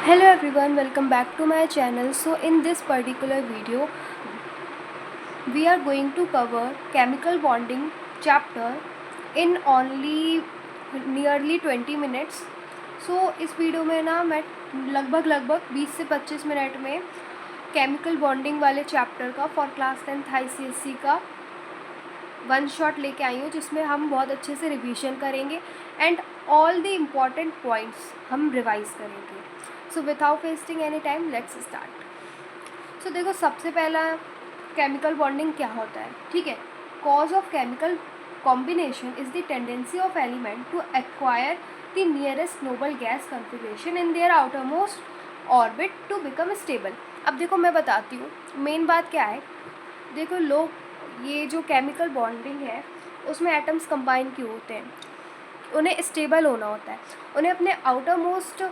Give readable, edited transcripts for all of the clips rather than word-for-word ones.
Hello everyone, welcome back to my channel. So in this particular video we are going to cover chemical bonding chapter in only nearly 20 minutes. So इस video में ना मैं लगभग 20 से 25 minute में chemical bonding वाले chapter का for class 10th ICSE का वन शॉट लेके आई हूँ, जिसमें हम बहुत अच्छे से रिवीजन करेंगे and all the important points हम रिवाइज करेंगे. So without wasting any time let's start. So देखो, सबसे पहला केमिकल बॉन्डिंग क्या होता है. ठीक है, cause of chemical combination is the tendency of element to acquire the nearest noble gas configuration in their outermost orbit to become stable. अब देखो मैं बताती हूँ मेन बात क्या है. देखो ये जो केमिकल बॉन्डिंग है उसमें एटम्स कंबाइन क्यों होते हैं. उन्हें स्टेबल होना होता है. उन्हें अपने आउटर मोस्ट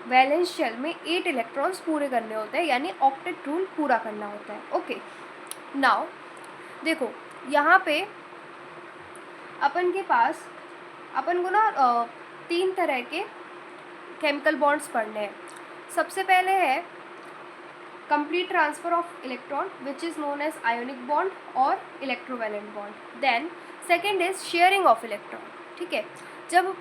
वैलेंस शेल में 8 इलेक्ट्रॉन्स पूरे करने होते हैं, यानी ऑक्टेट रूल पूरा करना होता है. ओके, नाउ देखो यहाँ पे अपन को ना 3 तरह के केमिकल बॉन्ड्स पढ़ने हैं. सबसे पहले है complete transfer of electron, which is known as ionic bond or electrovalent bond. Then second is sharing of electron. ठीक है, जब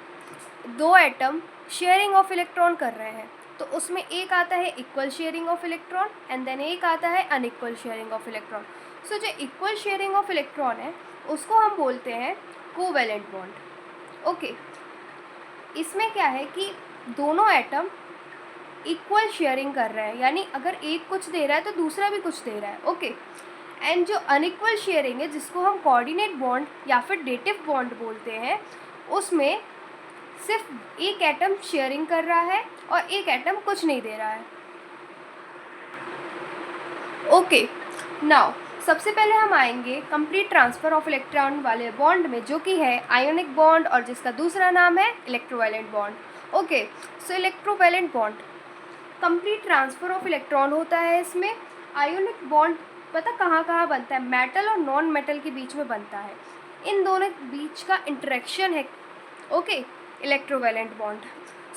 दो एटम शेयरिंग ऑफ इलेक्ट्रॉन कर रहे हैं तो उसमें एक आता है equal sharing of electron and then एक आता है unequal sharing of electron. So जो इक्वल शेयरिंग ऑफ इलेक्ट्रॉन है उसको हम बोलते हैं कोवैलेंट बॉन्ड. ओके, इसमें क्या है कि दोनों एटम इक्वल शेयरिंग कर रहा है, यानी अगर एक कुछ दे रहा है तो दूसरा भी कुछ दे रहा है. ओके, एंड जो अनइक्वल शेयरिंग है जिसको हम कोऑर्डिनेट बॉन्ड या फिर डेटिव बॉन्ड बोलते हैं, उसमें सिर्फ एक एटम शेयरिंग कर रहा है और एक एटम कुछ नहीं दे रहा है. ओके, नाउ सबसे पहले हम आएंगे कंप्लीट ट्रांसफ़र ऑफ इलेक्ट्रॉन वाले बॉन्ड में, जो कि है आयोनिक बॉन्ड और जिसका दूसरा नाम है electrovalent bond. Okay, so electrovalent bond complete transfer of electron होता है. इसमें आयोनिक बॉन्ड पता कहाँ बनता है, मेटल और नॉन मेटल के बीच में बनता है. इन दोनों के बीच का इंटरेक्शन है ओके इलेक्ट्रोवैलेंट बॉन्ड.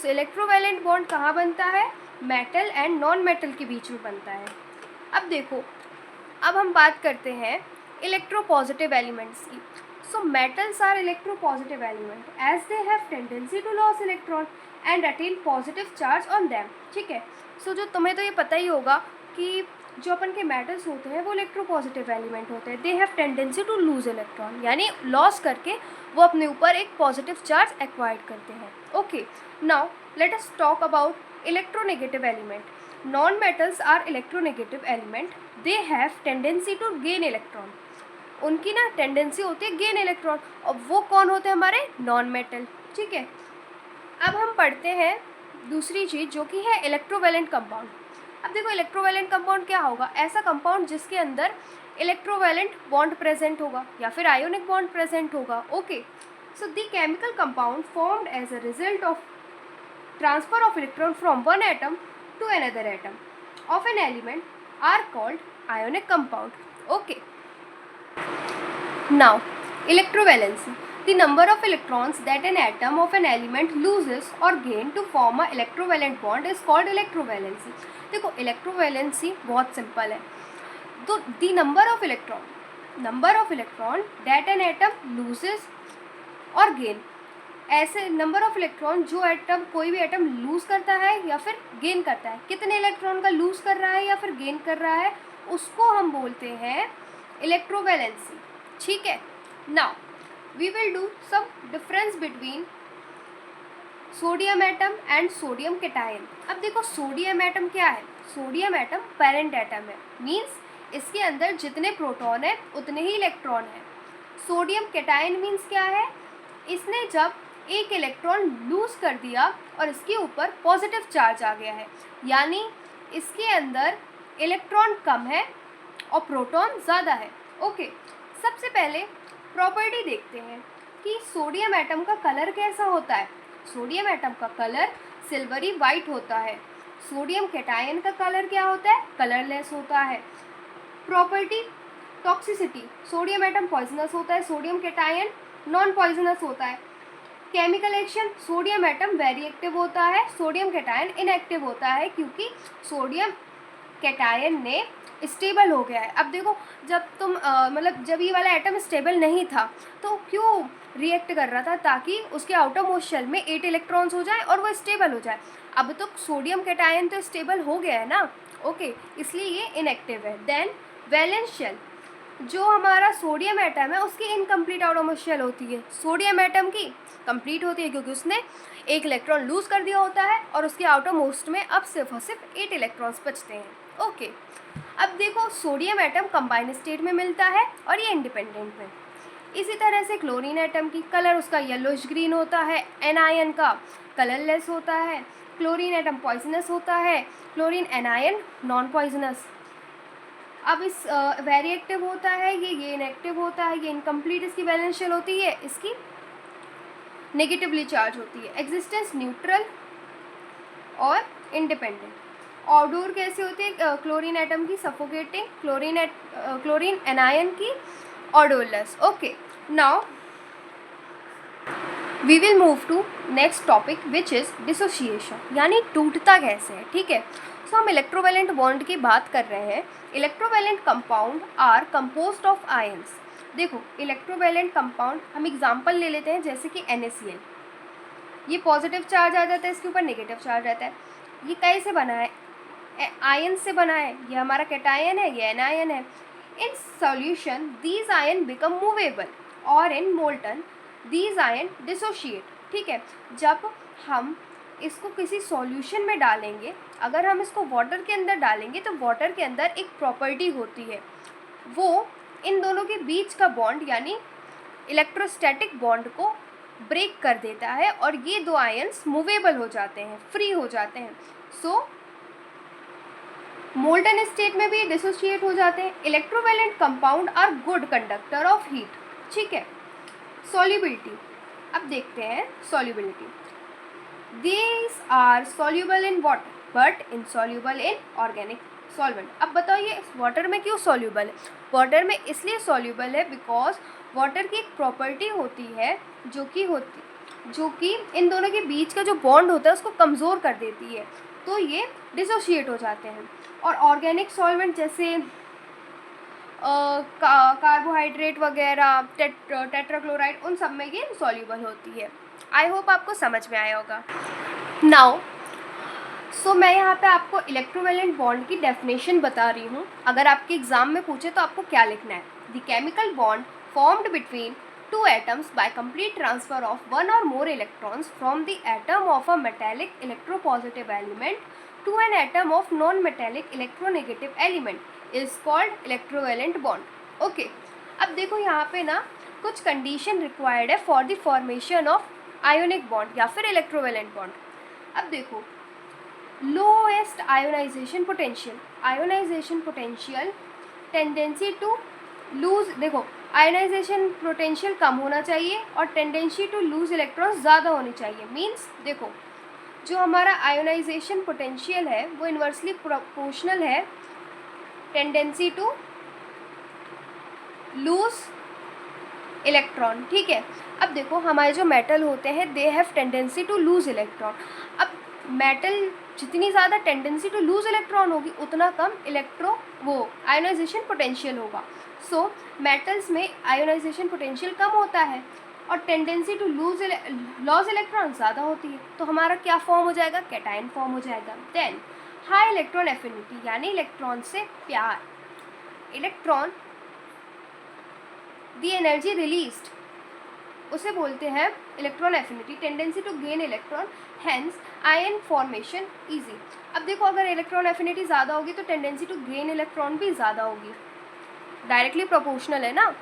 सो इलेक्ट्रोवैलेंट बॉन्ड कहाँ बनता है, मेटल एंड नॉन मेटल के बीच में बनता है. अब देखो, अब हम बात करते हैं इलेक्ट्रोपॉजिटिव एलिमेंट्स की. So metals are electropositive element as they have tendency to loss electron and attain positive charge on them. ठीक है, सो जो तुम्हें तो ये पता ही होगा कि जो अपन के मेटल्स होते हैं वो इलेक्ट्रोपॉजिटिव एलिमेंट होते हैं. They have tendency to lose electron, यानी लॉस करके वो अपने ऊपर एक पॉजिटिव चार्ज एक्वायर्ड करते हैं. Okay, now let us talk about electronegative element. Non metals are electronegative element. They have tendency to gain electron. उनकी ना टेंडेंसी होती है गेन इलेक्ट्रॉन, और वो कौन होते हैं, हमारे नॉन मेटल. ठीक है, अब हम पढ़ते हैं दूसरी चीज़ जो कि है इलेक्ट्रोवैलेंट कंपाउंड. अब देखो इलेक्ट्रोवैलेंट कंपाउंड क्या होगा, ऐसा कंपाउंड जिसके अंदर इलेक्ट्रोवैलेंट बॉन्ड प्रेजेंट होगा या फिर आयोनिक बॉन्ड प्रेजेंट होगा. Okay, so the chemical compound formed as a result of transfer of electron from one atom to another atom of an element are called ionic compound. Okay, now electrovalency, the number of electrons that an atom of an element loses or gain to form a electrovalent bond is called electrovalency. देखो electrovalency बहुत simple है. तो the number of electron that an atom loses or gain, ऐसे number of electron जो atom कोई भी atom loose करता है या फिर गेन करता है, कितने इलेक्ट्रॉन का लूज़ कर रहा है या फिर गेन कर रहा है, उसको हम बोलते हैं इलेक्ट्रोवैलेंसी. ठीक है, now we will do some difference between sodium atom and sodium cation. अब देखो सोडियम एटम क्या है, सोडियम एटम पेरेंट एटम है, मीन्स इसके अंदर जितने प्रोटॉन है उतने ही इलेक्ट्रॉन है. सोडियम कैटायन मीन्स क्या है, इसने जब एक इलेक्ट्रॉन लूज़ कर दिया और इसके ऊपर पॉजिटिव चार्ज आ गया है, यानी इसके अंदर इलेक्ट्रॉन कम है और प्रोटॉन ज़्यादा है. ओके, सबसे पहले प्रॉपर्टी देखते हैं कि सोडियम एटम का कलर कैसा होता है. सोडियम एटम का कलर सिल्वरी वाइट होता है. सोडियम कैटायन का कलर क्या होता है, कलरलेस होता है. Property toxicity, sodium atom poisonous होता है, सोडियम कैटायन नॉन पॉइजनस होता है. Chemical action, sodium atom very active होता है, सोडियम कैटायन इनएक्टिव होता है क्योंकि सोडियम कैटायन ने स्टेबल हो गया है। अब देखो, जब तुम मतलब जब ये वाला एटम स्टेबल नहीं था तो क्यों रिएक्ट कर रहा था, ताकि उसके आउटर मोस्ट शेल में 8 इलेक्ट्रॉन्स हो जाए और वो स्टेबल हो जाए। अब तो सोडियम कैटायन तो स्टेबल हो गया है ना, ओके, इसलिए ये इनएक्टिव है। देन वैलेंस शेल, जो हमारा सोडियम एटम है उसकी इनकम्प्लीट आउटर मोस्ट शेल होती है, सोडियम एटम की कंप्लीट होती है क्योंकि उसने एक इलेक्ट्रॉन लूज़ कर दिया होता है और उसके आउटर मोस्ट में अब सिर्फ और सिर्फ 8 इलेक्ट्रॉन्स बचते हैं। ओके, अब देखो सोडियम एटम कंबाइन स्टेट में मिलता है और ये इंडिपेंडेंट में। इसी तरह से क्लोरीन एटम की कलर उसका येलोइश ग्रीन होता है, एनायन का कलरलेस होता है, क्लोरीन एटम पॉइजनस होता है, क्लोरीन एनायन नॉन पॉइजनस। अब इस वेरी एक्टिव होता है ये इनएक्टिव होता है, ये इनकम्प्लीट इसकी वैलेंस शेल होती है, इसकी नेगेटिवली चार्ज होती है। एग्जिस्टेंस न्यूट्रल और इंडिपेंडेंट। ऑडोर कैसे होती है, क्लोरीन एटम की सफोकेटिंग, क्लोरीन एनायन की odourless. Okay, now we will move to next topic which is dissociation, यानी टूटता कैसे है। ठीक है, सो हम इलेक्ट्रोवैलेंट बॉन्ड की बात कर रहे हैं। Electrovalent compound are composed of ions. देखो, इलेक्ट्रोवैलेंट कंपाउंड हम एग्जांपल ले लेते हैं, जैसे कि NaCl, ये पॉजिटिव चार्ज आ जाता है, इसके ऊपर नेगेटिव चार्ज आता है। ये कैसे बना है, आयन से बना है, ये हमारा कैटायन है, ये एनायन है। In solution these ion become movable और in molten these ion dissociate. ठीक है, जब हम इसको किसी सॉल्यूशन में डालेंगे, अगर हम इसको वाटर के अंदर डालेंगे तो वाटर के अंदर एक प्रॉपर्टी होती है, वो इन दोनों के बीच का बॉन्ड यानी इलेक्ट्रोस्टैटिक बॉन्ड को ब्रेक कर देता है और ये दो आयंस मूवेबल हो जाते हैं, फ्री हो जाते हैं। सो मोल्टन स्टेट में भी डिसोशिएट हो जाते हैं। Electrovalent compound are good conductor of heat. ठीक है, सॉल्युबिलिटी, अब देखते हैं solubility. These are soluble in water but insoluble in organic solvent. अब बताइए वाटर में क्यों सॉल्युबल है? वाटर में इसलिए सॉल्युबल है बिकॉज वाटर की एक प्रॉपर्टी होती है जो कि इन दोनों के बीच का जो बॉन्ड होता है उसको कमज़ोर कर देती है, तो ये डिसोशिएट हो जाते हैं। और ऑर्गेनिक सॉल्वेंट जैसे कार्बोहाइड्रेट वगैरह, टेट्राक्लोराइड, उन सब में ये सॉल्युबल होती है। आई होप आपको समझ में आया होगा। नाउ मैं यहाँ पे आपको इलेक्ट्रोवैलेंट बॉन्ड की डेफिनेशन बता रही हूँ। अगर आपके एग्जाम में पूछे तो आपको क्या लिखना है। The chemical bond formed between two atoms by complete transfer of one or more electrons from the atom of a metallic electropositive element to an atom of non-metallic electronegative element is called electrovalent bond. Okay, अब देखो यहाँ पे ना कुछ condition required है for the formation of ionic bond या फिर electrovalent bond. अब देखो, lowest ionization potential, tendency to lose, देखो आयोनाइजेशन पोटेंशियल कम होना चाहिए और टेंडेंसी टू लूज इलेक्ट्रॉन्स ज़्यादा होनी चाहिए। मीन्स देखो, जो हमारा आयोनाइजेशन पोटेंशियल है वो इन्वर्सली प्रोपोर्शनल है टेंडेंसी टू लूज इलेक्ट्रॉन। ठीक है, अब देखो हमारे जो मेटल होते हैं they have tendency to lose electron. अब मेटल जितनी ज़्यादा टेंडेंसी टू लूज इलेक्ट्रॉन होगी उतना कम आयोनाइजेशन पोटेंशियल होगा। सो मेटल्स में आयोनाइजेशन पोटेंशियल कम होता है और टेंडेंसी टू लॉस इलेक्ट्रॉन ज़्यादा होती है, तो हमारा क्या फॉर्म हो जाएगा, कैटायन फॉर्म हो जाएगा। देन हाई इलेक्ट्रॉन एफिनिटी, यानी इलेक्ट्रॉन से प्यार, इलेक्ट्रॉन दी एनर्जी रिलीज्ड, उसे बोलते हैं electron affinity. Tendency to gain electron, hence ion formation easy. अब देखो, अगर इलेक्ट्रॉन एफिनिटी ज़्यादा होगी तो टेंडेंसी टू गेन इलेक्ट्रॉन भी ज़्यादा होगी, डायरेक्टली प्रोपोर्शनल है ना।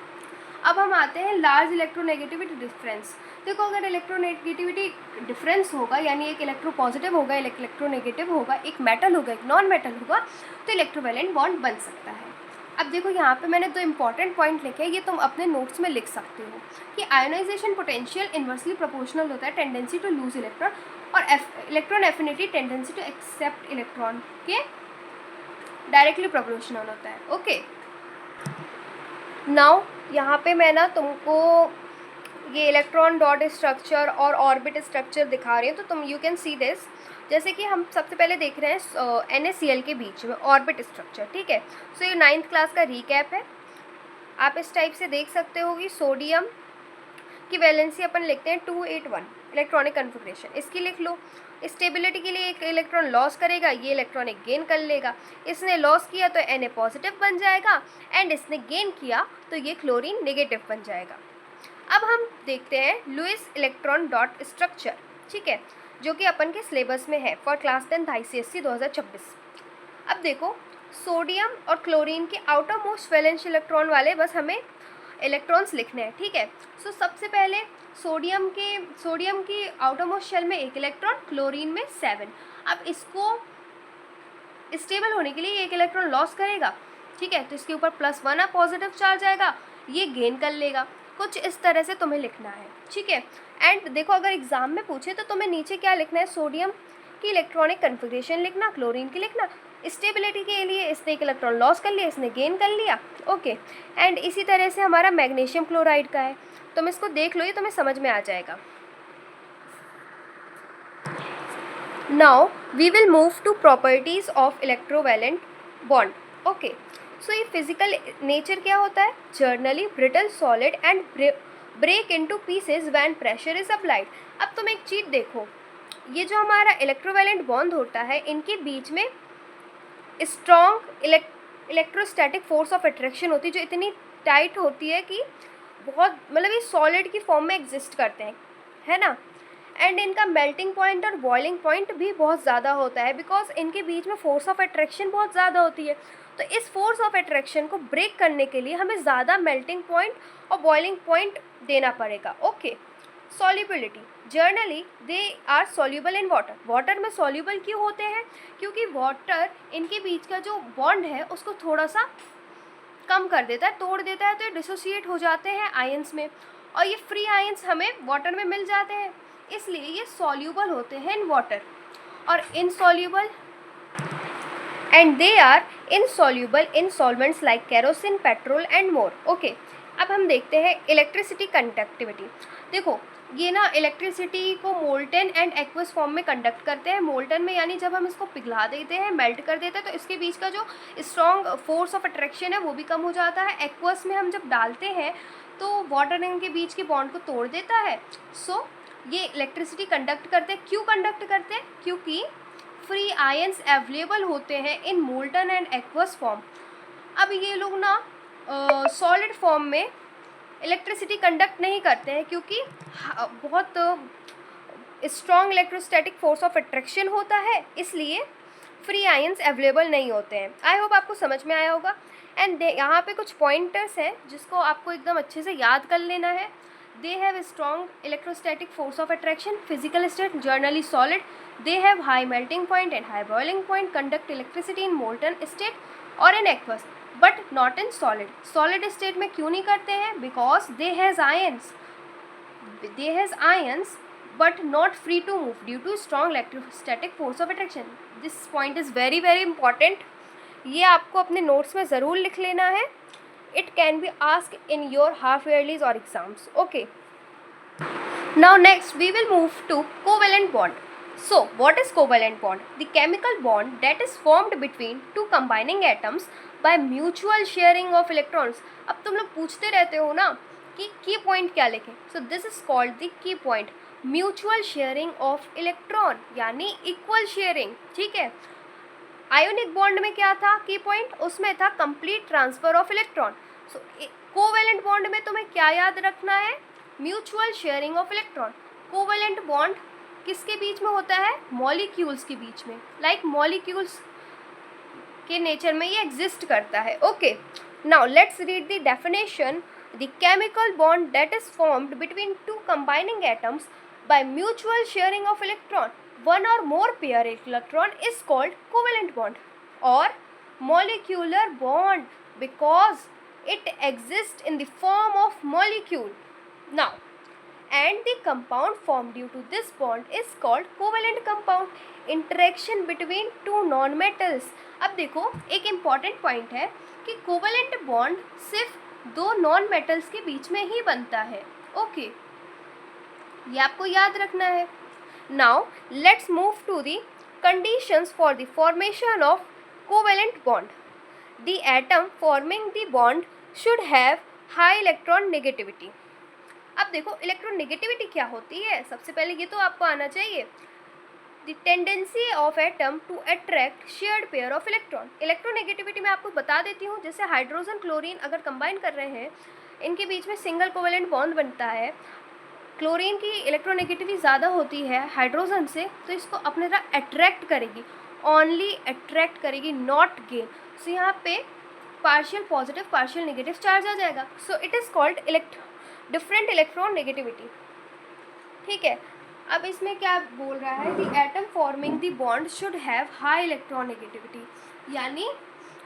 अब हम आते हैं लार्ज इलेक्ट्रोनेगेटिविटी डिफरेंस। देखो, अगर इलेक्ट्रोनेगेटिविटी डिफरेंस होगा यानी एक इलेक्ट्रोपॉजिटिव होगा, एक इलेक्ट्रोनेगेटिव होगा, एक मेटल होगा, एक नॉन मेटल होगा, तो इलेक्ट्रोवैलेंट बॉन्ड बन सकता है। अब देखो यहाँ पे मैंने दो इंपॉर्टेंट पॉइंट लिखे हैं, ये तुम अपने नोट्स में लिख सकते हो कि आयोनाइजेशन पोटेंशियल इन्वर्सली प्रोपोर्शनल होता है टेंडेंसी टू लूज इलेक्ट्रॉन, और electron affinity tendency to accept electron के डायरेक्टली प्रोपोर्शनल होता है। ओके, नाउ यहाँ पे मैं ना तुमको ये इलेक्ट्रॉन डॉट स्ट्रक्चर और ऑर्बिट स्ट्रक्चर दिखा रहे हैं, तो तुम यू कैन सी दिस। जैसे कि हम सबसे पहले देख रहे हैं NaCl के बीच में ऑर्बिट स्ट्रक्चर, ठीक है। सो ये 9th क्लास का रीकैप है। आप इस टाइप से देख सकते हो कि सोडियम की वैलेंसी अपन लिखते हैं 281 इलेक्ट्रॉनिक कन्फिग्रेशन, इसकी लिख लो। स्टेबिलिटी के लिए एक इलेक्ट्रॉन लॉस करेगा, ये इलेक्ट्रॉन एक गेन कर लेगा। इसने लॉस किया तो Na पॉजिटिव बन जाएगा, एंड इसने गेन किया तो ये क्लोरीन नेगेटिव बन जाएगा। अब हम देखते हैं लुईस इलेक्ट्रॉन डॉट स्ट्रक्चर, ठीक है, जो कि अपन के सिलेबस में है फॉर क्लास 10th ICSE 2026। अब देखो, सोडियम और क्लोरीन के आउटर मोस्ट वैलेंस इलेक्ट्रॉन वाले बस हमें इलेक्ट्रॉन्स लिखने हैं, ठीक है। सो सबसे पहले सोडियम की आउटर मोस्ट शेल में 1 इलेक्ट्रॉन, क्लोरीन में 7। अब इसको स्टेबल होने के लिए 1 इलेक्ट्रॉन लॉस करेगा, ठीक है, तो इसके ऊपर +1 पॉजिटिव चार्ज आएगा, ये गेन कर लेगा। कुछ इस तरह से तुम्हें लिखना है, ठीक है। एंड देखो, अगर एग्जाम में पूछे तो तुम्हें नीचे क्या लिखना है, सोडियम की इलेक्ट्रॉनिक कन्फिग्रेशन लिखना, क्लोरीन की लिखना, स्टेबिलिटी के लिए इसने 1 इलेक्ट्रॉन लॉस कर लिया, इसने गेन कर लिया, ओके। एंड इसी तरह से हमारा मैग्नीशियम क्लोराइड का है, तुम इसको देख लो, ये तुम्हें समझ में आ जाएगा। Now we will move to properties of electrovalent bond, okay. So ये फिजिकल नेचर क्या होता है, generally brittle solid and break into pieces when pressure is applied. अब तुम एक चीज़ देखो, ये जो हमारा इलेक्ट्रोवैलेंट बॉन्ड होता है, इनके बीच में strong electrostatic force of attraction होती है, जो इतनी टाइट होती है कि बहुत, मतलब ये सॉलिड की फॉर्म में एग्जिस्ट करते हैं, है ना। एंड इनका मेल्टिंग पॉइंट और बॉइलिंग पॉइंट भी बहुत ज़्यादा होता है, बिकॉज इनके बीच में फोर्स ऑफ अट्रैक्शन बहुत ज़्यादा होती है। तो इस फोर्स ऑफ अट्रैक्शन को ब्रेक करने के लिए हमें ज़्यादा मेल्टिंग पॉइंट और बॉइलिंग पॉइंट देना पड़ेगा, okay. Solubility, generally they are soluble in water. Water में सॉल्यूबल क्यों होते हैं, क्योंकि वाटर इनके बीच का जो बॉन्ड है उसको थोड़ा सा कम कर देता है, तोड़ देता है, तो ये डिसोसिएट हो जाते हैं आयंस में, और ये फ्री आयंस हमें वाटर में मिल जाते हैं, इसलिए ये सॉल्यूबल होते हैं इन वाटर। और insoluble, and they are insoluble in solvents like kerosene, petrol and more, okay. अब हम देखते हैं इलेक्ट्रिसिटी कंडक्टिविटी। देखो, ये ना इलेक्ट्रिसिटी को मोल्टन एंड एक्वस फॉर्म में कंडक्ट करते हैं। मोल्टन में यानी जब हम इसको पिघला देते हैं, मेल्ट कर देते हैं, तो इसके बीच का जो स्ट्रॉन्ग फोर्स ऑफ अट्रैक्शन है वो भी कम हो जाता है। एक्वस में हम जब डालते हैं तो वाटर इनके बीच के बॉन्ड को तोड़ देता है। सो ये इलेक्ट्रिसिटी कंडक्ट करते हैं। क्यों कंडक्ट करते हैं, क्योंकि फ्री आयंस अवेलेबल होते हैं इन मोल्टन एंड एक्वस फॉर्म। अब ये लोग ना सॉलिड फॉर्म में इलेक्ट्रिसिटी कंडक्ट नहीं करते हैं, क्योंकि बहुत strong electrostatic force of attraction होता है, इसलिए फ्री आयंस अवेलेबल नहीं होते हैं। आई होप आपको समझ में आया होगा। एंड यहाँ पे कुछ पॉइंटर्स हैं जिसको आपको एकदम अच्छे से याद कर लेना है। They have strong electrostatic force of attraction, physical state generally solid, they have high melting point and high boiling point, conduct electricity in molten state और in aqueous, but not in solid. Solid state में क्यों नहीं करते हैं, because they has ions but not free to move due to strong electrostatic force of attraction. This point is very very important. ये आपको अपने notes में ज़रूर लिख लेना है. It can be asked in your half yearlies or exams. Okay. Now next we will move to covalent bond. So what is covalent bond? The chemical bond that is formed between two combining atoms by mutual sharing of electrons. अब तुम लोग पूछते रहते हो ना कि की point क्या लिखें. So this is called the key point. Mutual sharing of electron, यानी इक्वल शेयरिंग, ठीक है. आयोनिक बॉन्ड में क्या था की पॉइंट, उसमें था complete transfer of electron. So covalent bond में तुम्हें क्या याद रखना है, mutual sharing of electron. Covalent bond किसके बीच में होता है, मॉलिक्यूल्स के बीच में, लाइक मॉलिक्यूल्स के नेचर में ये एग्जिस्ट करता है. Okay, now let's read the definition. The chemical bond that is formed between two combining atoms by mutual sharing of electron, one or more pair electron, is called covalent bond or molecular bond because it exists in the form of molecule. Now, and the compound formed due to this bond is called covalent compound. Interaction between two non-metals. अब देखो, एक important point है कि covalent bond सिर्फ दो non metals के बीच में ही बनता है. ओके, ये आपको याद रखना है। Now let's move to the conditions for the formation of covalent bond. The atom forming the bond should have high electron negativity. अब देखो इलेक्ट्रोनेगेटिविटी क्या होती है, सबसे पहले ये तो आपको आना चाहिए। The tendency of atom to attract shared pair of electron. Electronegativity मैं आपको बता देती हूँ, जैसे हाइड्रोजन क्लोरीन अगर कंबाइन कर रहे हैं, इनके बीच में सिंगल कोवेलेंट बॉन्ड बनता है, क्लोरीन की इलेक्ट्रोनेगेटिविटी ज़्यादा होती है हाइड्रोजन से, तो इसको अपने तरह अट्रैक्ट करेगी, ओनली अट्रैक्ट करेगी, नॉट गेन। सो यहाँ पे partial positive partial negative charge आ जाएगा। So it is called different electron negativity. ठीक है, अब इसमें क्या बोल रहा है, the atom forming the bond should have high electron negativity, यानी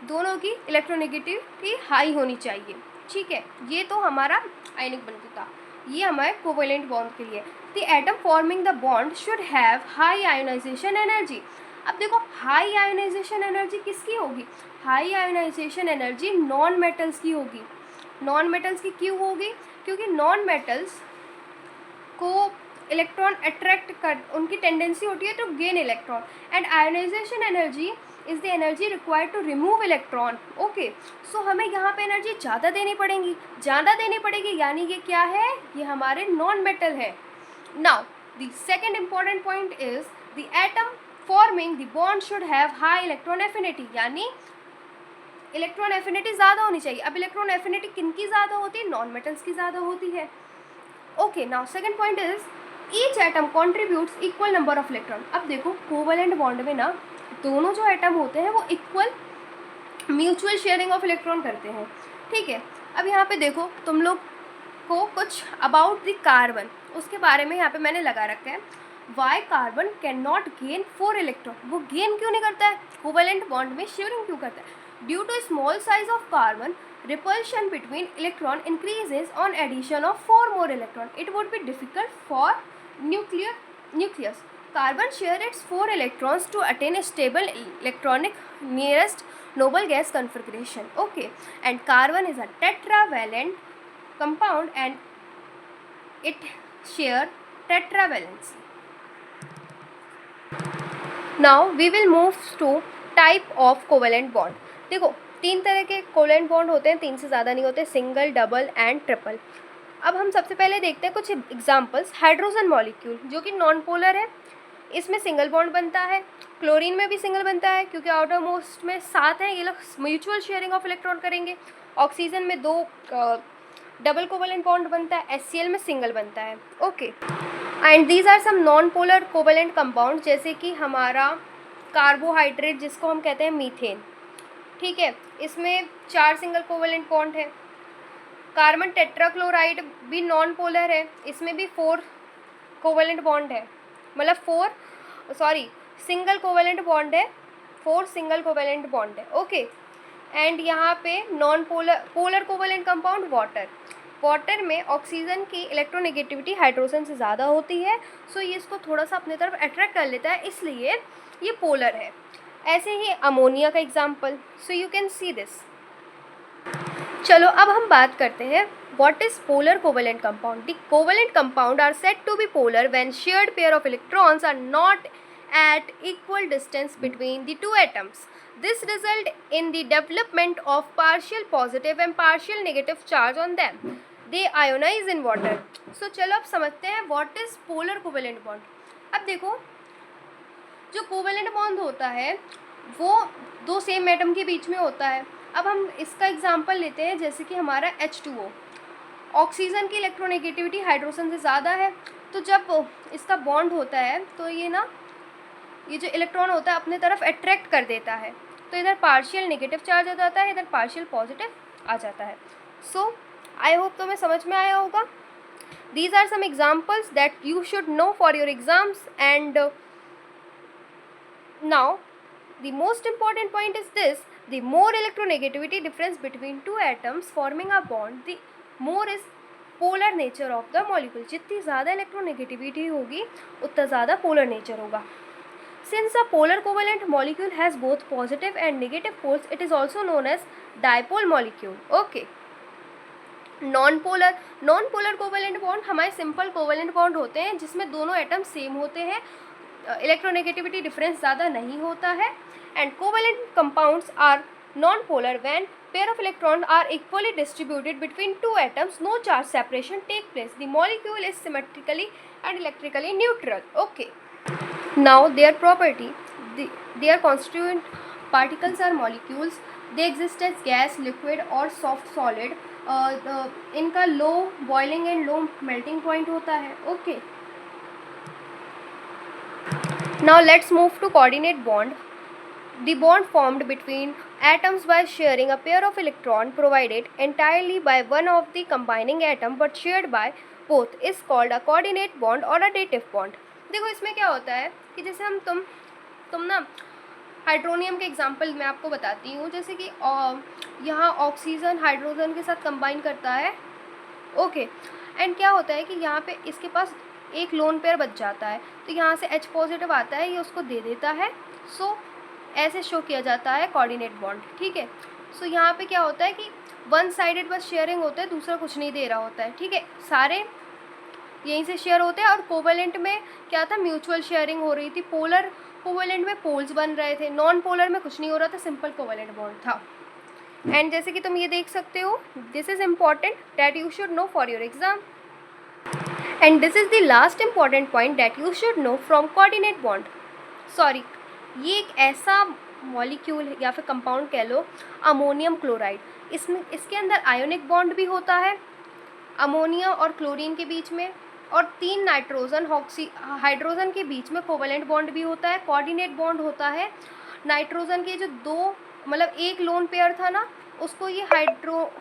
दोनों की इलेक्ट्रोनेगेटिविटी हाई होनी चाहिए। ठीक है, ये तो हमारा आयनिक बंधु था, ये हमारे कोवेलेंट बॉन्ड के लिए। The atom forming the bond should have high ionization energy. अब देखो हाई आयोनाइजेशन एनर्जी किसकी होगी, high ionization energy non metals की होगी। नॉन मेटल्स की क्यों होगी, क्योंकि नॉन मेटल्स को इलेक्ट्रॉन अट्रैक्ट कर, उनकी टेंडेंसी होती है to gain electron, and ionization energy is the energy required to remove electron. Okay, so हमें यहाँ पे एनर्जी ज़्यादा देनी पड़ेगी, यानी ये क्या है, ये हमारे नॉन मेटल है। Now the second important point is the atom forming the bond should have high electron affinity, यानी इलेक्ट्रॉन एफिनिटी ज़्यादा होनी चाहिए। अब इलेक्ट्रॉन एफिनिटी किन की ज़्यादा होती है, नॉन मेटल्स की ज़्यादा होती है। Okay, now second point is each atom contributes equal number of electron. अब देखो कोवेलेंट बॉन्ड में ना दोनों जो एटम होते हैं वो equal mutual sharing of electron करते हैं। ठीक है, अब यहाँ पे देखो तुम लोग को कुछ अबाउट द कार्बन, उसके बारे में यहाँ पे मैंने लगा रखा है। Why carbon can not gain 4 electron, वो गेन क्यों नहीं करता है, कोवेलेंट बॉन्ड में शेयरिंग क्यों करता है, due to small size of carbon repulsion between electron increases on addition of 4 more electron. It would be difficult for nucleus. Carbon share its 4 electrons to attain a stable electronic nearest noble gas configuration. Okay, and carbon is a tetravalent compound and it share tetravalency. Now we will move to type of covalent bond. देखो 3 तरह के covalent bond होते हैं, 3 से ज़्यादा नहीं होते, single, double and triple. अब हम सबसे पहले देखते हैं कुछ एग्जांपल्स। हाइड्रोजन मॉलिक्यूल जो कि नॉन पोलर है, इसमें सिंगल बॉन्ड बनता है। क्लोरीन में भी सिंगल बनता है क्योंकि आउटर मोस्ट में 7 हैं, ये लोग म्यूचुअल शेयरिंग ऑफ इलेक्ट्रॉन करेंगे। ऑक्सीजन में 2 डबल कोवेलेंट बॉन्ड बनता है, HCl में सिंगल बनता है। Okay, and these are some non polar covalent compound, जैसे कि हमारा कार्बोहाइड्रेट जिसको हम कहते हैं मीथेन। ठीक है, इसमें 4 सिंगल कोवेलेंट बॉन्ड है। कार्बन टेट्राक्लोराइड भी नॉन पोलर है, इसमें भी 4 कोवेलेंट बॉन्ड है, मतलब 4 सिंगल कोवेलेंट बॉन्ड है, 4 सिंगल कोवेलेंट बॉन्ड है। ओके, एंड यहाँ पे non polar covalent compound water में ऑक्सीजन की इलेक्ट्रोनेगेटिविटी हाइड्रोजन से ज़्यादा होती है, सो ये इसको थोड़ा सा अपने तरफ अट्रैक्ट कर लेता है, इसलिए ये पोलर है। ऐसे ही अमोनिया का example, so you can see this. चलो अब हम बात करते हैं what is polar covalent compound. The covalent compound are said to be polar when shared pair of electrons are not at equal distance between the two atoms. This result in the development of partial positive and partial negative charge on them. They ionize in water. So चलो अब समझते हैं what is polar covalent bond. अब देखो जो covalent bond होता है वो 2 सेम एटम के बीच में होता है। अब हम इसका एग्जांपल लेते हैं, जैसे कि हमारा H2O, ऑक्सीजन की इलेक्ट्रोनेगेटिविटी हाइड्रोजन से ज़्यादा है, तो जब इसका बॉन्ड होता है तो ये जो इलेक्ट्रॉन होता है अपने तरफ अट्रैक्ट कर देता है, तो इधर पार्शियल नेगेटिव चार्ज आ जाता है, इधर पार्शियल पॉजिटिव आ जाता है। सो आई होप तुम्हें समझ में आया होगा। These are some examples that you should know for your exams. And now the most important point is this: the more electronegativity difference between two atoms forming a bond, the more is polar nature of the molecule. जितनी ज़्यादा electronegativity होगी उतना ज़्यादा polar nature होगा। Since a polar covalent molecule has both positive and negative poles, it is also known as dipole molecule. Okay. Non polar covalent bond हमारे simple covalent bond होते हैं जिसमें दोनों एटम सेम होते हैं, इलेक्ट्रोनेगेटिविटी डिफरेंस ज़्यादा नहीं होता है. And covalent compounds are non polar when pair of electron are equally distributed between two atoms, no charge separation take place, the molecule is symmetrically and electrically neutral. Okay, now their property, their constituent particles are molecules, they exist as gas, liquid और soft solid. इनका low boiling and low melting point होता है. Okay, now let's move to coordinate bond. The bond formed between atoms by sharing a pair of electron provided entirely by one of the combining atom but shared by both is called a coordinate bond or a dative bond. देखो इसमें क्या होता है कि जैसे हम तुम ना हाइड्रोनियम के एग्जांपल मैं आपको बताती हूँ. जैसे कि यहाँ ऑक्सीजन हाइड्रोजन के साथ कंबाइन करता है. ओके, एंड क्या होता है कि यहाँ पे इसके पास एक लोन पेयर बच जाता है, तो यहाँ से H पॉजिटिव आता है, ये उसको दे देता है. सो ऐसे शो किया जाता है कोऑर्डिनेट बॉन्ड. ठीक है, सो यहाँ पे क्या होता है कि वन साइडेड बस शेयरिंग होता है, दूसरा कुछ नहीं दे रहा होता है. ठीक है, सारे यहीं से शेयर होते हैं. और कोवेलेंट में क्या था, म्यूचुअल शेयरिंग हो रही थी. पोलर कोवेलेंट में पोल्स बन रहे थे, नॉन पोलर में कुछ नहीं हो रहा था, सिंपल कोवेलेंट बॉन्ड था. एंड जैसे कि तुम ये देख सकते हो, this is important that you should know for your exam. And this is the last important point that you should know from coordinate bond. Sorry, ये एक ऐसा मॉलिक्यूल या फिर कंपाउंड कह लो, अमोनियम क्लोराइड. इसके अंदर आयोनिक बॉन्ड भी होता है अमोनिया और क्लोरीन के बीच में, और 3 नाइट्रोजन हाइड्रोजन के बीच में कोवेलेंट बॉन्ड भी होता है. कोऑर्डिनेट बॉन्ड होता है नाइट्रोजन के जो 2 मतलब एक लोन पेयर था ना, उसको ये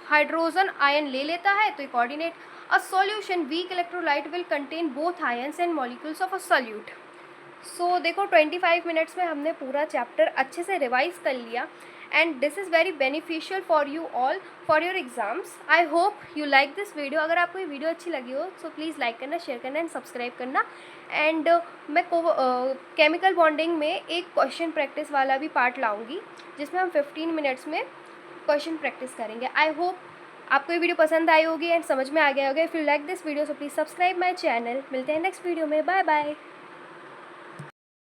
हाइड्रोजन आयन ले लेता है, तो ये coordinate. A solution weak electrolyte will contain both ions and molecules of a solute. So देखो 25 मिनट्स में हमने पूरा चैप्टर अच्छे से रिवाइज कर लिया. And this is very beneficial for you all for your exams. I hope you like this video. अगर आपको ये वीडियो अच्छी लगी हो सो प्लीज़ लाइक करना, शेयर करना एंड सब्सक्राइब करना. एंड मैं केमिकल बॉन्डिंग में एक क्वेश्चन प्रैक्टिस वाला भी पार्ट लाऊंगी, जिसमें हम 15 मिनट्स में क्वेश्चन प्रैक्टिस करेंगे. आई होप आपको ये वीडियो पसंद आई होगी एंड समझ में आ गया होगा. If you like this video so please subscribe my channel. मिलते हैं नेक्स्ट वीडियो में. Bye bye.